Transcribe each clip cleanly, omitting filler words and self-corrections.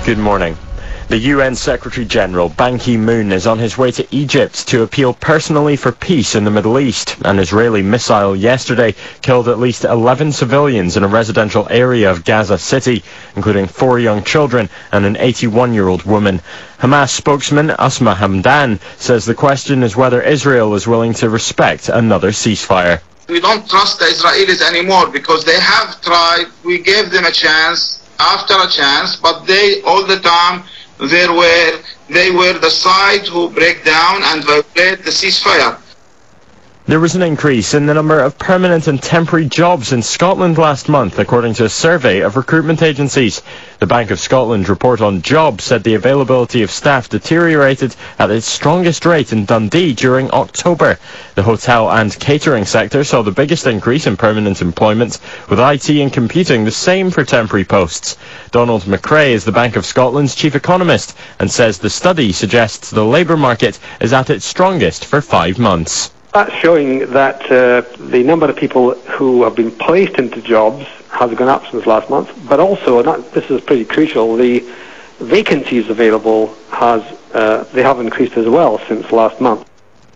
Good morning. The UN Secretary-General Ban Ki-moon is on his way to Egypt to appeal personally for peace in the Middle East. An Israeli missile yesterday killed at least 11 civilians in a residential area of Gaza City, including 4 young children and an 81-year-old woman. Hamas spokesman Asma Hamdan says the question is whether Israel is willing to respect another ceasefire. We don't trust the Israelis anymore because they have tried. We gave them a chance after a chance, but they all the time they were the side who break down and violate the ceasefire. There was an increase in the number of permanent and temporary jobs in Scotland last month, according to a survey of recruitment agencies. The Bank of Scotland report on jobs said the availability of staff deteriorated at its strongest rate in Dundee during October. The hotel and catering sector saw the biggest increase in permanent employment, with IT and computing the same for temporary posts. Donald McRae is the Bank of Scotland's chief economist and says the study suggests the labour market is at its strongest for 5 months. That's showing that the number of people who have been placed into jobs has gone up since last month, but also, and this is pretty crucial, the vacancies available they have increased as well since last month.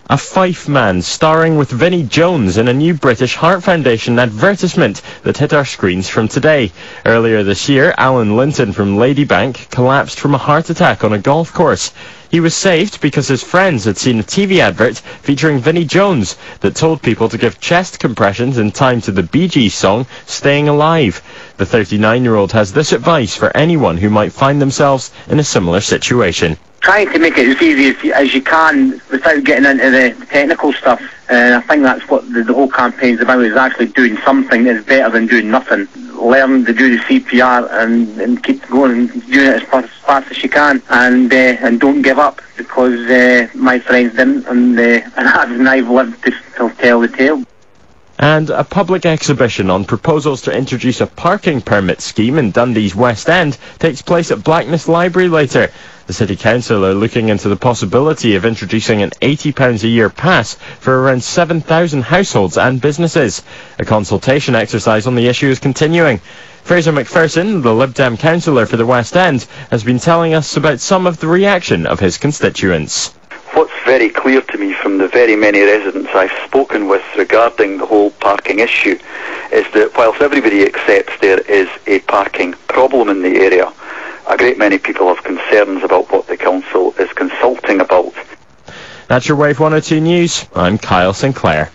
A Fife man starring with Vinnie Jones in a new British Heart Foundation advertisement that hit our screens from today. Earlier this year, Alan Linton from Ladybank collapsed from a heart attack on a golf course. He was saved because his friends had seen a TV advert featuring Vinnie Jones that told people to give chest compressions in time to the Bee Gees song Staying Alive. The 39-year-old has this advice for anyone who might find themselves in a similar situation. Trying to make it as easy as you can without getting into the technical stuff. And I think that's what the whole campaign's about, is actually doing something that is better than doing nothing. Learn to do the CPR and keep going and doing it as fast as you can, and don't give up, because my friends didn't, and I've lived to tell the tale. And a public exhibition on proposals to introduce a parking permit scheme in Dundee's West End takes place at Blackness Library later. The City Council are looking into the possibility of introducing an £80 a year pass for around 7,000 households and businesses. A consultation exercise on the issue is continuing. Fraser McPherson, the Lib Dem councillor for the West End, has been telling us about some of the reaction of his constituents. What's very clear to me from the very many residents I've spoken with regarding the whole parking issue is that whilst everybody accepts there is a parking problem in the area, a great many people have concerns about what the council is consulting about. That's your Wave 102 News. I'm Kyle Sinclair.